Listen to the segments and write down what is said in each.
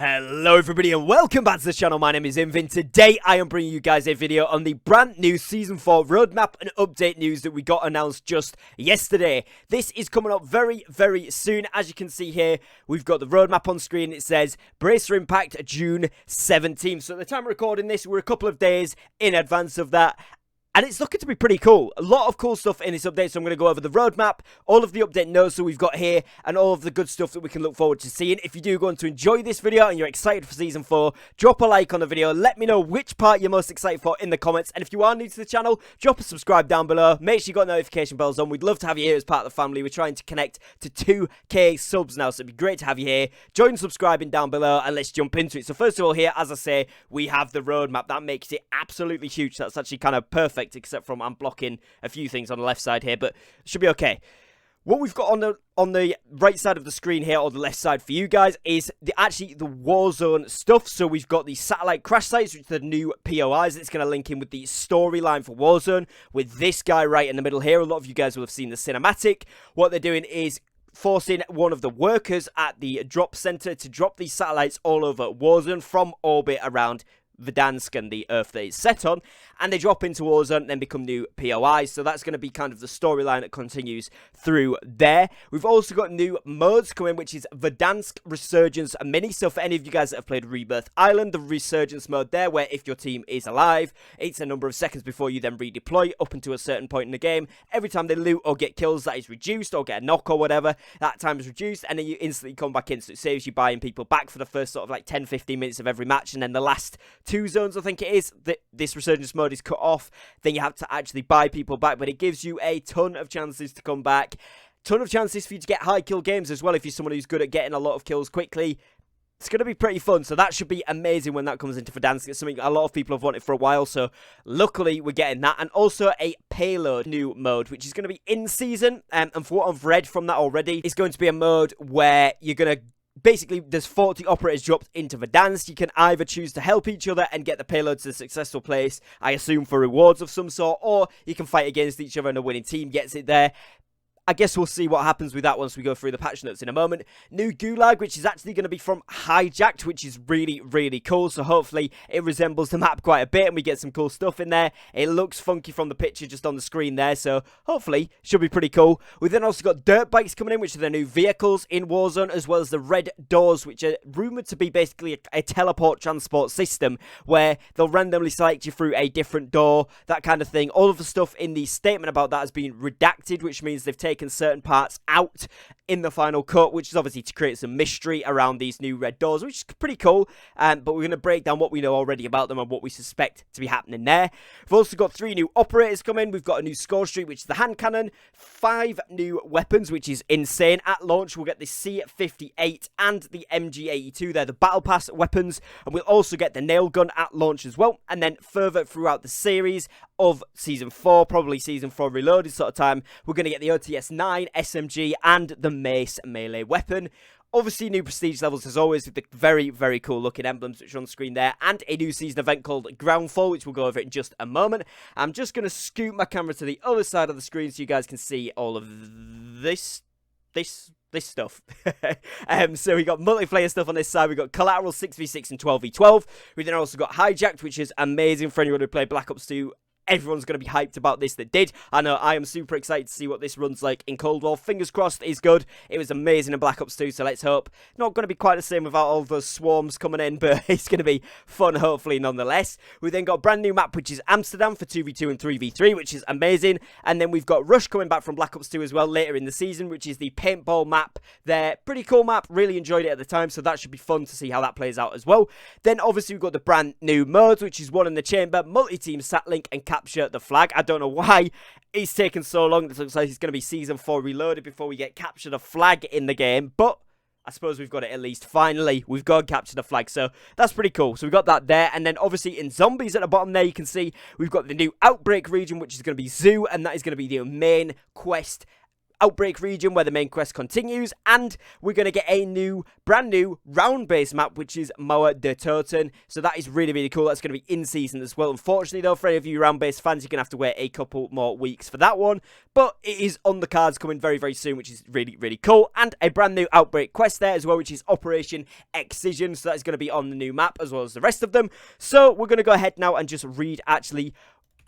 Hello everybody and welcome back to the channel. My name is Invin. Today I am bringing you guys a video on the brand new Season 4 roadmap and update news that we got announced just yesterday. This is coming up very soon. As you can see here, we've got the roadmap on screen. It says brace for impact June 17th. So at the time of recording this, we're a couple of days in advance of that. And it's looking to be pretty cool. A lot of cool stuff in this update, so I'm going to go over the roadmap, all of the update notes that we've got here, and all of the good stuff that we can look forward to seeing. If you do go on to enjoy this video and you're excited for Season 4, drop a like on the video. Let me know which part you're most excited for in the comments. And if you are new to the channel, drop a subscribe down below. Make sure you got notification bells on. We'd love to have you here as part of the family. We're trying to connect to 2K subs now, so it'd be great to have you here. Join subscribing down below, and let's jump into it. So first of all here, as I say, we have the roadmap. That makes it absolutely huge. That's actually kind of perfect, except from I'm blocking a few things on the left side here, but it should be okay. What we've got on the right side of the screen here, or the left side for you guys, is actually the Warzone stuff. So we've got the satellite crash sites, which are the new POIs. It's going to link in with the storyline for Warzone, with this guy right in the middle here. A lot of you guys will have seen the cinematic. What they're doing is forcing one of the workers at the drop center to drop these satellites all over Warzone from orbit around Verdansk and the Earth that it's set on, and they drop into Warzone and then become new POIs. So that's going to be kind of the storyline that continues through there. We've also got new modes coming, which is Verdansk Resurgence Mini. So for any of you guys that have played Rebirth Island, the Resurgence mode there, where if your team is alive, it's a number of seconds before you then redeploy up until a certain point in the game. Every time they loot or get kills, that is reduced, or get a knock or whatever, that time is reduced, and then you instantly come back in. So it saves you buying people back for the first sort of like 10-15 minutes of every match, and then the last 2 zones, I think it is, that this resurgence mode is cut off. Then you have to actually buy people back, but it gives you a ton of chances to come back. Ton of chances for you to get high kill games as well if you're someone who's good at getting a lot of kills quickly. It's going to be pretty fun, so that should be amazing when that comes into Verdansk. It's something a lot of people have wanted for a while, so luckily we're getting that. And also a payload new mode, which is going to be in season, and for what I've read from that already, it's going to be a mode where you're going to basically, there's 40 operators dropped into Verdansk. You can either choose to help each other and get the payload to the successful place, I assume for rewards of some sort, or you can fight against each other and a winning team gets it there. I guess we'll see what happens with that once we go through the patch notes in a moment. New Gulag, which is actually going to be from Hijacked, which is really cool. So hopefully it resembles the map quite a bit and we get some cool stuff in there. It looks funky from the picture just on the screen there, so hopefully should be pretty cool. We've then also got dirt bikes coming in, which are the new vehicles in Warzone, as well as the red doors, which are rumoured to be basically a teleport transport system where they'll randomly select you through a different door, that kind of thing. All of the stuff in the statement about that has been redacted, which means they've taken certain parts out in the final cut, which is obviously to create some mystery around these new red doors, which is pretty cool. But we're going to break down what we know already about them and what we suspect to be happening there. We've also got 3 new operators coming. We've got a new score streak, which is the hand cannon, 5 new weapons, which is insane. At launch, we'll get the C58 and the MG82. They're the battle pass weapons, and we'll also get the nail gun at launch as well. And then further throughout the series of Season 4, probably Season 4 Reloaded sort of time, we're going to get the OTS-9 SMG and the Mace melee weapon. Obviously, new prestige levels as always, with the very cool looking emblems which are on screen there, and a new season event called Groundfall, which we'll go over in just a moment. I'm just going to scoot my camera to the other side of the screen so you guys can see all of this stuff. So we got multiplayer stuff on this side. We got collateral 6v6 and 12v12. We then also got Hijacked, which is amazing for anyone who played Black Ops 2. Everyone's going to be hyped about this that did. I know I am super excited to see what this runs like in Cold War. Fingers crossed it's good. It was amazing in Black Ops 2, so let's hope. Not going to be quite the same without all those swarms coming in, but it's going to be fun, hopefully, nonetheless. We then got a brand new map, which is Amsterdam for 2v2 and 3v3, which is amazing. And then we've got Rush coming back from Black Ops 2 as well later in the season, which is the paintball map there. Pretty cool map. Really enjoyed it at the time, so that should be fun to see how that plays out as well. Then, obviously, we've got the brand new modes, which is One in the Chamber, multi-team Satlink, and Capture the Flag. I don't know why it's taken so long. It looks like it's going to be Season 4 Reloaded before we get Capture the Flag in the game, but I suppose we've got it at least. Finally, we've got Capture the Flag, so that's pretty cool. So we've got that there, and then obviously in Zombies at the bottom there, you can see we've got the new Outbreak region, which is going to be Zoo, and that is going to be the main quest Outbreak region where the main quest continues, and we're going to get a brand new round-based map, which is Mauer der Toten. So that is really, really cool. That's going to be in season as well. Unfortunately, though, for any of you round-based fans, you're going to have to wait a couple more weeks for that one. But it is on the cards coming very, very soon, which is really, really cool. And a brand new Outbreak quest there as well, which is Operation Excision. So that is going to be on the new map as well as the rest of them. So we're going to go ahead now and just read actually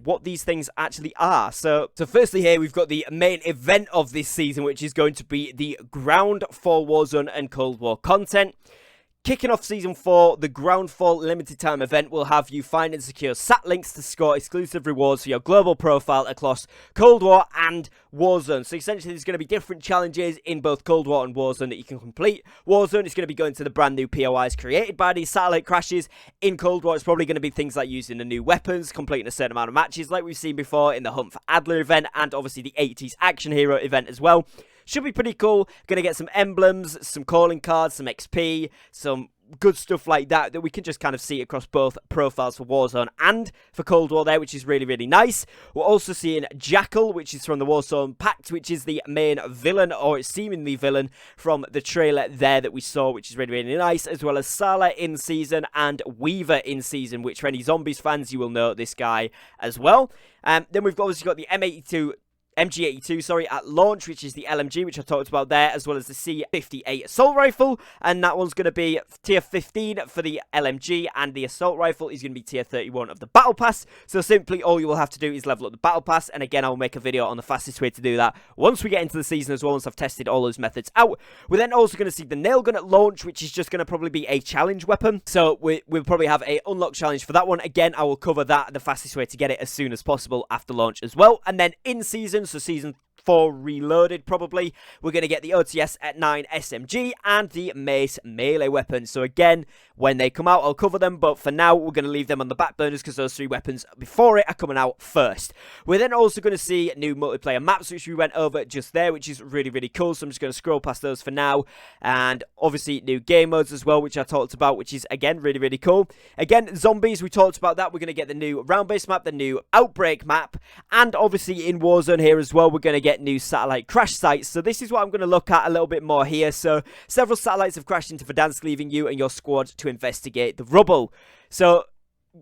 what these things actually are. So firstly here we've got the main event of this season, which is going to be the Ground for Warzone and Cold War content. Kicking off Season 4, the Groundfall limited time event will have you find and secure sat links to score exclusive rewards for your global profile across Cold War and Warzone. So essentially there's going to be different challenges in both Cold War and Warzone that you can complete. Warzone is going to be going to the brand new POIs created by these satellite crashes. In Cold War it's probably going to be things like using the new weapons, completing a certain amount of matches like we've seen before in the Hunt for Adler event, and obviously the 80s Action Hero event as well. Should be pretty cool. Gonna get some emblems, some calling cards, some XP, some good stuff like that we can just kind of see across both profiles for Warzone and for Cold War there, which is really, really nice. We're also seeing Jackal, which is from the Warzone Pact, which is the main villain, or seemingly villain, from the trailer there that we saw, which is really, really nice, as well as Sala in season and Weaver in season, which for any Zombies fans, you will know this guy as well. Then we've obviously got the MG82, at launch, which is the LMG, which I talked about there, as well as the C58 assault rifle, and that one's going to be tier 15 for the LMG, and the assault rifle is going to be tier 31 of the battle pass. So simply all you will have to do is level up the battle pass, and again I'll make a video on the fastest way to do that once we get into the season as well, once I've tested all those methods out. We're then also going to see the nail gun at launch, which is just going to probably be a challenge weapon, so we'll probably have a unlock challenge for that one. Again, I will cover that, the fastest way to get it, as soon as possible after launch as well. And then in season, so Season 4 Reloaded probably, we're going to get the OTS at 9 SMG and the Mace melee weapon. So again, when they come out, I'll cover them, but for now, we're going to leave them on the back burners because those three weapons before it are coming out first. We're then also going to see new multiplayer maps, which we went over just there, which is really, really cool. So I'm just going to scroll past those for now. And obviously, new game modes as well, which I talked about, which is, again, really, really cool. Again, Zombies, we talked about that. We're going to get the new round-based map, the new Outbreak map, and obviously in Warzone here as well, we're going to get new satellite crash sites. So this is what I'm going to look at a little bit more here. So several satellites have crashed into Verdansk, leaving you and your squad to investigate the rubble. So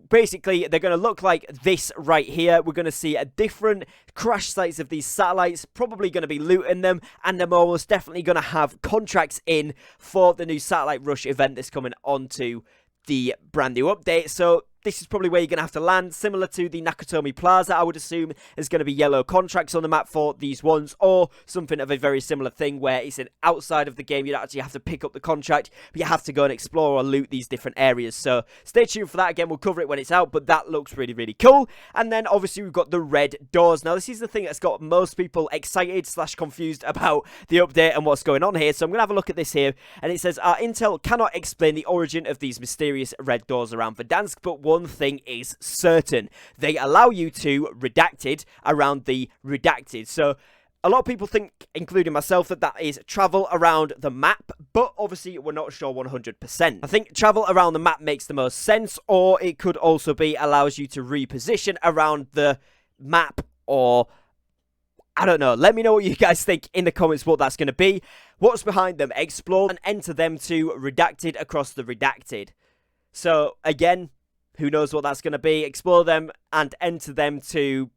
basically they're going to look like this right here. We're going to see a different crash sites of these satellites, probably going to be looting them, and they're almost definitely going to have contracts in for the new satellite rush event that's coming onto the brand new update. So this is probably where you're going to have to land, similar to the Nakatomi Plaza, I would assume. There's going to be yellow contracts on the map for these ones, or something of a very similar thing where it's an outside of the game. You don't actually have to pick up the contract, but you have to go and explore or loot these different areas. So stay tuned for that. Again, we'll cover it when it's out, but that looks really, really cool. And then obviously we've got the red doors. Now this is the thing that's got most people excited / confused about the update and what's going on here. So I'm going to have a look at this here, and it says, our intel cannot explain the origin of these mysterious red doors around Verdansk, but one thing is certain: they allow you to redacted around the redacted. So a lot of people think, including myself, that that is travel around the map, but obviously we're not sure 100%. I think travel around the map makes the most sense, or it could also be allows you to reposition around the map, or I don't know. Let me know what you guys think in the comments what that's going to be. What's behind them? Explore and enter them to redacted across the redacted. So again, who knows what that's going to be? Explore them and enter them to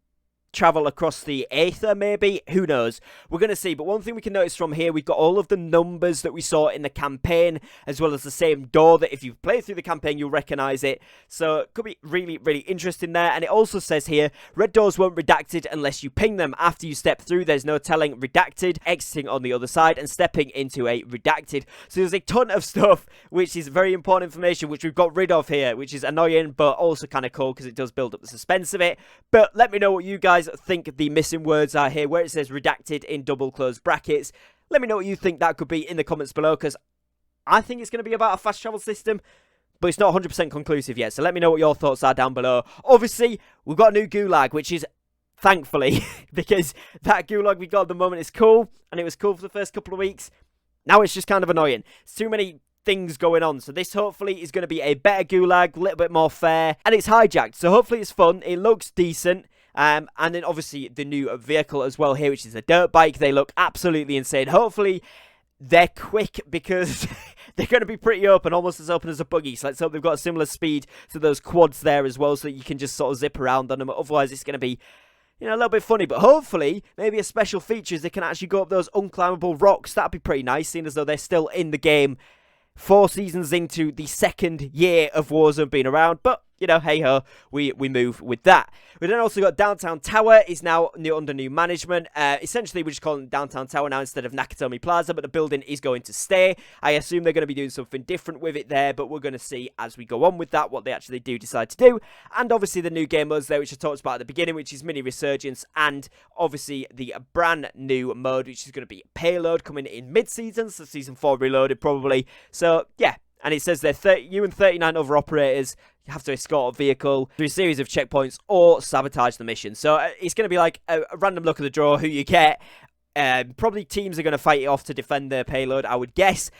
travel across the Aether, maybe? Who knows? We're going to see. But one thing we can notice from here, we've got all of the numbers that we saw in the campaign, as well as the same door that if you play through the campaign, you'll recognize it. So it could be really, really interesting there. And it also says here, red doors won't redacted unless you ping them. After you step through, there's no telling redacted, exiting on the other side, and stepping into a redacted. So there's a ton of stuff, which is very important information, which we've got rid of here, which is annoying, but also kind of cool because it does build up the suspense of it. But let me know what you guys think the missing words are here, where it says redacted in double closed brackets. Let me know what you think that could be in the comments below, because I think it's going to be about a fast travel system, but it's not 100% conclusive yet. So let me know what your thoughts are down below. Obviously, we've got a new Gulag, which is thankfully, because that Gulag we got at the moment is cool, and it was cool for the first couple of weeks. Now it's just kind of annoying. It's too many things going on. So this hopefully is going to be a better Gulag, a little bit more fair, and it's hijacked. So hopefully it's fun. It looks decent. And then obviously the new vehicle as well here, which is a dirt bike. They look absolutely insane. Hopefully they're quick because they're going to be pretty open, almost as open as a buggy. So let's hope they've got a similar speed to those quads there as well, so that you can just sort of zip around on them. Otherwise, it's going to be, you know, a little bit funny. But hopefully, maybe a special feature is they can actually go up those unclimbable rocks. That'd be pretty nice, seeing as though they're still in the game 4 seasons into the 2nd year of Warzone being around. But, you know, hey-ho, we move with that. We then also got Downtown Tower is now under new management. Essentially, we're just calling it Downtown Tower now instead of Nakatomi Plaza, but the building is going to stay. I assume they're going to be doing something different with it there, but we're going to see as we go on with that what they actually do decide to do. And obviously the new game modes there, which I talked about at the beginning, which is Mini Resurgence, and obviously the brand new mode, which is going to be Payload, coming in mid-season, so Season 4 Reloaded probably. So, yeah. And it says there, you and 39 other operators have to escort a vehicle through a series of checkpoints or sabotage the mission. So it's going to be like a random luck of the draw who you get. Probably teams are going to fight it off to defend their payload, I would guess.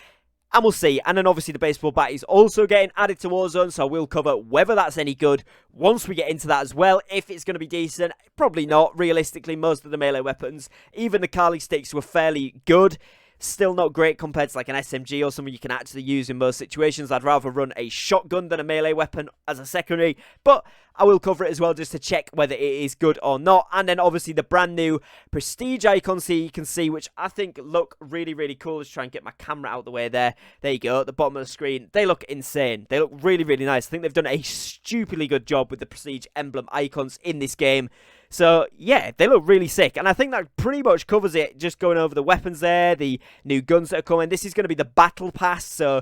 And we'll see. And then obviously the baseball bat is also getting added to Warzone, so we'll cover whether that's any good once we get into that as well. If it's going to be decent, probably not. Realistically, most of the melee weapons, even the Kali sticks, were fairly good. Still not great compared to like an SMG or something you can actually use in most situations. I'd rather run a shotgun than a melee weapon as a secondary, but I will cover it as well just to check whether it is good or not. And then obviously the brand new prestige icons here you can see, which I think look really, really cool. Let's try and get my camera out of the way there. There you go, at the bottom of the screen. They look insane. They look really, really nice. I think they've done a stupidly good job with the prestige emblem icons in this game. So, yeah, they look really sick. And I think that pretty much covers it. Just going over the weapons there, the new guns that are coming. This is going to be the Battle Pass. So,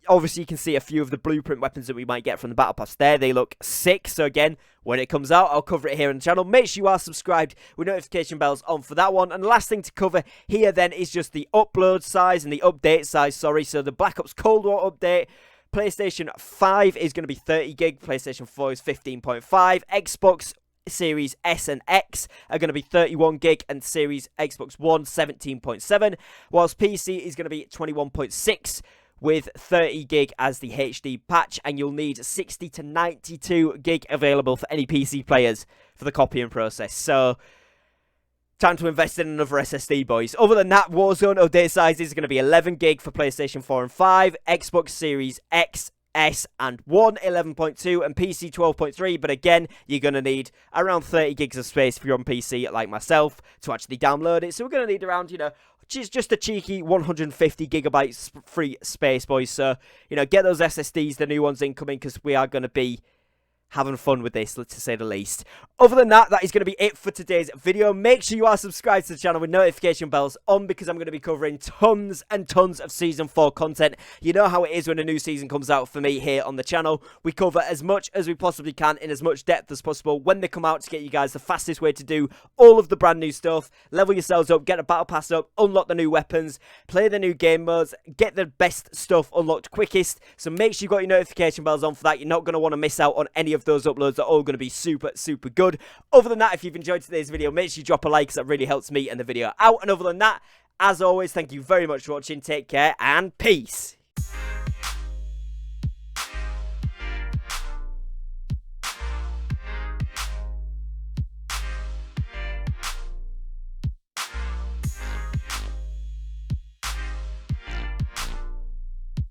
obviously, you can see a few of the blueprint weapons that we might get from the Battle Pass there. They look sick. So, again, when it comes out, I'll cover it here on the channel. Make sure you are subscribed with notification bells on for that one. And the last thing to cover here then is just the upload size and the update size, sorry. So, the Black Ops Cold War update. PlayStation 5 is going to be 30 gig. PlayStation 4 is 15.5. Xbox Series S and X are going to be 31 gig and Series Xbox One 17.7, whilst PC is going to be 21.6 with 30 gig as the HD patch, and you'll need 60 to 92 gig available for any PC players for the copying process. So time to invest in another SSD, boys. Other than that, Warzone update size is going to be 11 gig for PlayStation 4 and 5, Xbox Series X, S and 1 11.2 and PC 12.3, but again you're going to need around 30 gigs of space if you're on PC like myself to actually download it. So we're going to need around, you know, just a cheeky 150 gigabytes free space, boys. So, you know, get those SSDs, the new ones incoming, because we are going to be having fun with this, let's say the least. Other than that, that is going to be it for today's video. Make sure you are subscribed to the channel with notification bells on, because I'm going to be covering tons and tons of Season 4 content. You know how it is when a new season comes out for me here on the channel. We cover as much as we possibly can in as much depth as possible when they come out to get you guys the fastest way to do all of the brand new stuff. Level yourselves up, get a battle pass up, unlock the new weapons, play the new game modes, get the best stuff unlocked quickest. So make sure you've got your notification bells on for that. You're not going to want to miss out on any of those uploads. Are all going to be super good. Other than that, if you've enjoyed today's video, make sure you drop a like, because that really helps me and the video out. And other than that, as always, thank you very much for watching. Take care and peace.